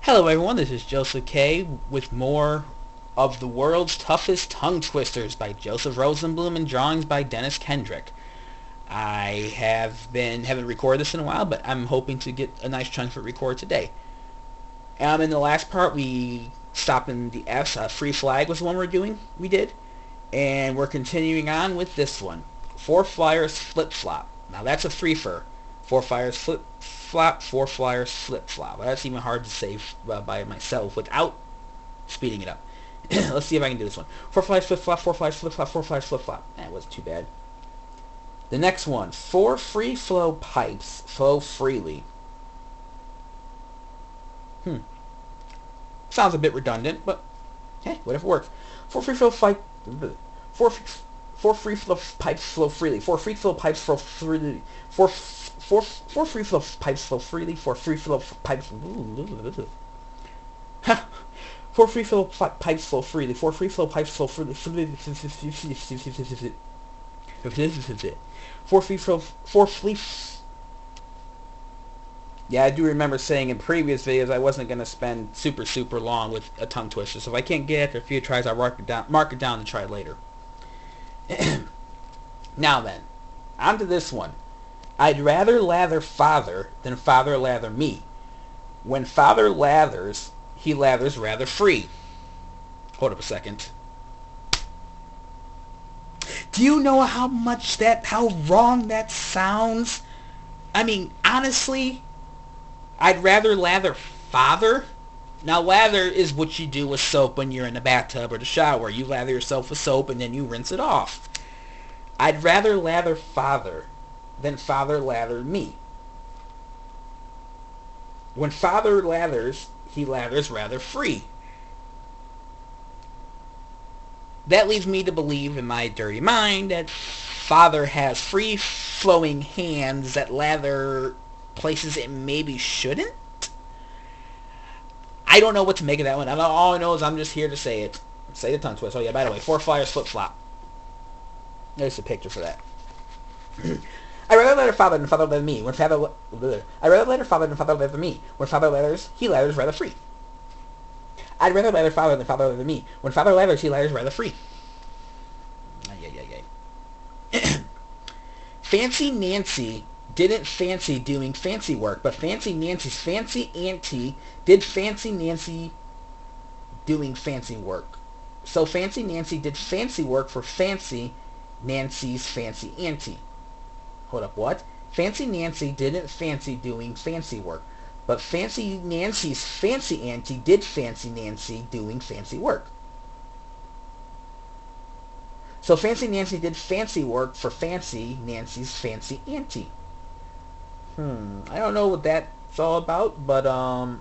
Hello everyone, this is Joseph K. with more of The World's Toughest Tongue Twisters by Joseph Rosenbloom and drawings by Kendrick. I haven't recorded this in a while, but I'm hoping to get a nice chunk of it recorded today. In the last part, we stopped in the F's. Free Flag was the one we did. And we're continuing on with this one. 4 flyers flip-flop. Now that's a threefer. 4 flyers flip-flop, 4 flyers flip-flop. Well, that's even hard to say by myself without speeding it up. Let's see if I can do this one. 4 flyers flip-flop, 4 flyers flip-flop, 4 flyers flip-flop. That wasn't too bad. The next one. 4 free flow pipes flow freely. Sounds a bit redundant, but hey, whatever works. 4 free flow pipes. 4 free flow pipes flow freely. 4 free flow pipes flow freely. 4 free flow pipes flow freely. 4 free flow pipes. 4 free flow pipes flow freely. 4 free flow pipes flow freely. 4 free flow. 4 free. Yeah, I do remember saying in previous videos I wasn't going to spend super long with a tongue twister. So if I can't get it after a few tries, I'll mark it down to try later. Now then, on to this one. I'd rather lather father than father lather me. When father lathers, he lathers rather free. Hold up a second. Do you know how wrong that sounds? I mean, honestly, I'd rather lather father. Now, lather is what you do with soap when you're in the bathtub or the shower. You lather yourself with soap and then you rinse it off. I'd rather lather father than father lather me. When father lathers, he lathers rather free. That leads me to believe in my dirty mind that father has free-flowing hands that lather places it maybe shouldn't. I don't know what to make of that one. All I know is I'm just here to say it. Say the tongue twist. Oh yeah, by the way, 4 flyers flip-flop. There's a picture for that. I rather lather father than father lather me. I rather lather father than father lather me. When father lathers, he lathers rather free. I'd rather lather father than father lather me. When father lathers, he lathers rather free. Fancy Nancy didn't fancy doing fancy work, but Fancy Nancy's fancy aunty did Fancy Nancy doing fancy work. So Fancy Nancy did fancy work for Fancy Nancy's fancy aunty. Hold up, what? Fancy Nancy didn't fancy doing fancy work, but Fancy Nancy's fancy aunty did Fancy Nancy doing fancy work. So Fancy Nancy did fancy work for Fancy Nancy's fancy aunty. I don't know what that's all about, but not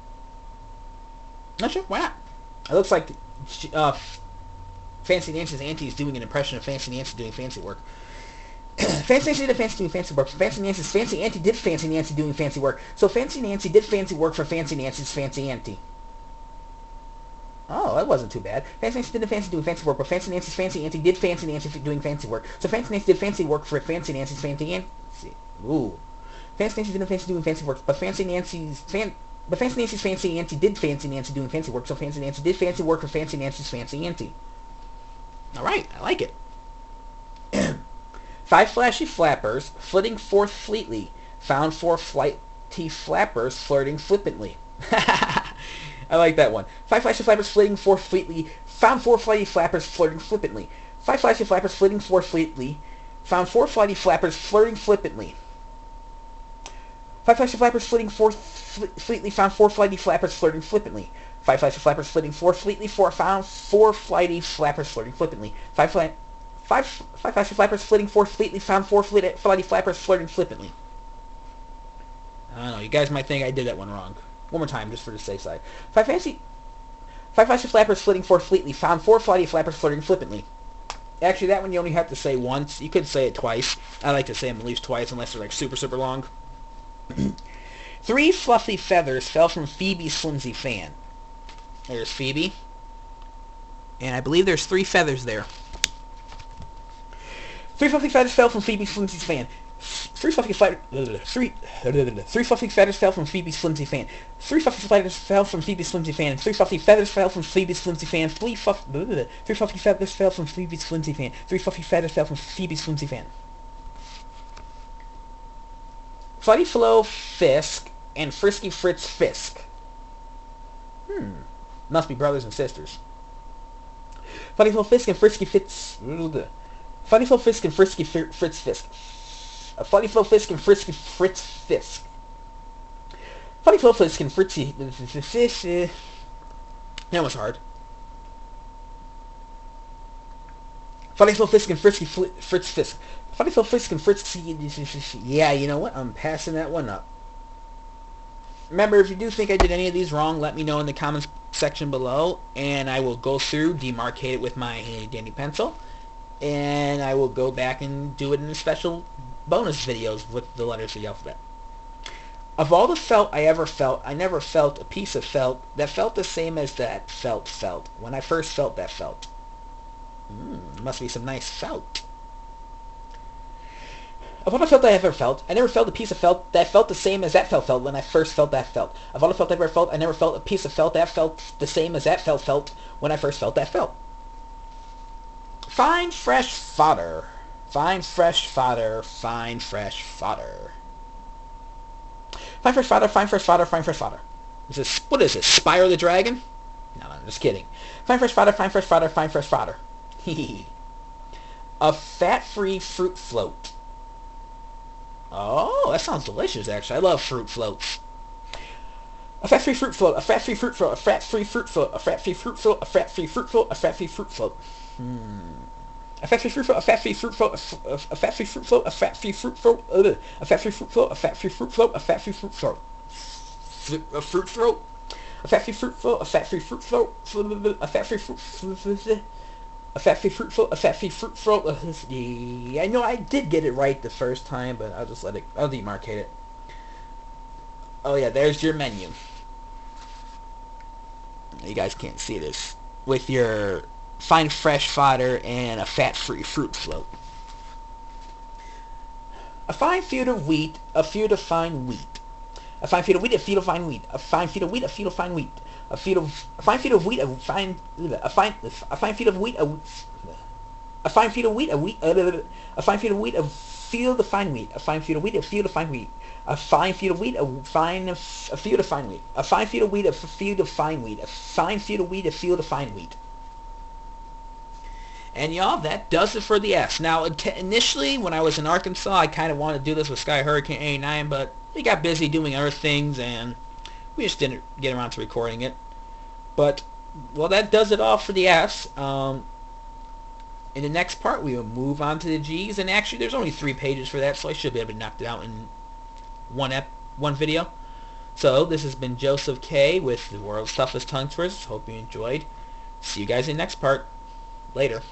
sure. Why not? It looks like Fancy Nancy's auntie is doing an impression of Fancy Nancy doing fancy work. Fancy Nancy did fancy doing fancy work. Fancy Nancy's fancy auntie did Fancy Nancy doing fancy work. So Fancy Nancy did fancy work for Fancy Nancy's fancy auntie. Oh, that wasn't too bad. Fancy Nancy did fancy doing fancy work, but Fancy Nancy's fancy auntie did Fancy Nancy doing fancy work. So Fancy Nancy did fancy work for Fancy Nancy's fancy auntie. Ooh. Fancy Nancy didn't fancy doing fancy work, but Fancy Nancy's fancy auntie did Fancy Nancy doing fancy work, so Fancy Nancy did fancy work for Fancy Nancy's fancy auntie. Alright, I like it. 5 flashy flappers, flitting forth fleetly, found 4 flighty flappers flirting flippantly. I like that one. 5 flashy flappers flitting forth fleetly, found 4 flighty flappers flirting flippantly. 5 flashy flappers flitting forth fleetly, found 4 flighty flappers flirting flippantly. 5 flashy flappers flitting forth fleetly, found 4 flighty flappers flirting flippantly. 5 flashy flappers flitting forth fleetly, found 4 flighty flappers flirting flippantly. 5 flashy flappers flitting forth fleetly, found 4 flighty flappers flirting flippantly. I don't know, you guys might think I did that one wrong. One more time, just for the safe side. 5 flashy flappers flitting forth fleetly, found 4 flighty flappers flirting flippantly. Actually, that one you only have to say once. You could say it twice. I like to say them at least twice, unless they're like super long. 3 fluffy feathers fell from Phoebe's flimsy fan. There's Phoebe. And I believe there's 3 feathers there. 3 fluffy feathers fell from Phoebe's flimsy fan. Three fluffy feathers fell from Phoebe's flimsy fan. Three fluffy feathers fell from Phoebe's flimsy fan. Three fluffy feathers fell from Phoebe's flimsy fan. Three fluffy feathers fell from Phoebe's flimsy fan. Three fluffy feathers fell from Phoebe's flimsy fan. Flighty Flo Fisk and Frisky Fritz Fisk. Must be brothers and sisters. Flighty Flo Fisk and Frisky Fitz. Flighty Flo Fisk and Frisky Fritz Fisk. Flighty Flo Fisk and Frisky Fritz Fisk. Flighty Flo Fisk and Fritzy Fisk. That was hard. Flighty Flo Fisk and Frisky Fritz Fisk. Flighty Flo Fisk and Fritzy. Yeah, you know what? I'm passing that one up. Remember, if you do think I did any of these wrong, let me know in the comments section below, and I will go through, demarcate it with my handy-dandy pencil, and I will go back and do it in special bonus videos with the letters of the alphabet. Of all the felt I ever felt, I never felt a piece of felt that felt the same as that felt when I first felt that felt. Must be some nice felt. Of all the felt I ever felt, I never felt a piece of felt that felt the same as that felt when I first felt that felt. Of all the felt I ever felt, I never felt a piece of felt that felt the same as that felt when I first felt that felt. Fine fresh fodder. Fine fresh fodder. Fine fresh fodder. Fine fresh fodder. Fine fresh fodder. Fine fresh fodder. What is this? Spyro the Dragon? No, I'm just kidding. Fine fresh fodder. Fine fresh fodder. Fine fresh fodder. A fat-free fruit float. Oh, that sounds delicious, actually. I love fruit floats. A fat-free fruit float. A fat-free fruit float. A fat-free fruit float. A fat-free fruit float. A fat-free fruit float. A fat-free fruit float. A fat-free fruit float. A fat-free fruit float. A fat-free fruit float. A fat-free fruit float. A fat-free fruit float. A fat-free fruit float. A fat-free fruit float. A fruit float. A fat-free fruit float. A fat-free fruit float. A fat-free fruit float. A fat-free fruit float. A fat-free fruit float. I know I did get it right the first time, but I'll just I'll demarcate it. Oh yeah, there's your menu. You guys can't see this. With your fine fresh fodder and a fat-free fruit float. A fine field of wheat, a field of fine wheat. A fine field of wheat, a field of fine wheat. A fine field of wheat, a field of fine wheat. A fine field of wheat, a fine field of wheat, a fine field of wheat, a fine field of wheat, a field of fine wheat, a fine field of wheat, a field of fine wheat, a fine field of wheat, a field of fine wheat, a fine field of wheat, a field of fine wheat, a fine field of wheat, a field of fine wheat. And y'all, that does it for the S. Now, initially, when I was in Arkansas, I kind of wanted to do this with Sky Hurricane 89, but we got busy doing other things, and we just didn't get around to recording it. But, well, that does it all for the S. In the next part, we will move on to the G's. And actually, there's only 3 pages for that, so I should be able to knock it out in one video. So, this has been Joseph K. with the World's Toughest Tongue Twisters. Hope you enjoyed. See you guys in the next part. Later.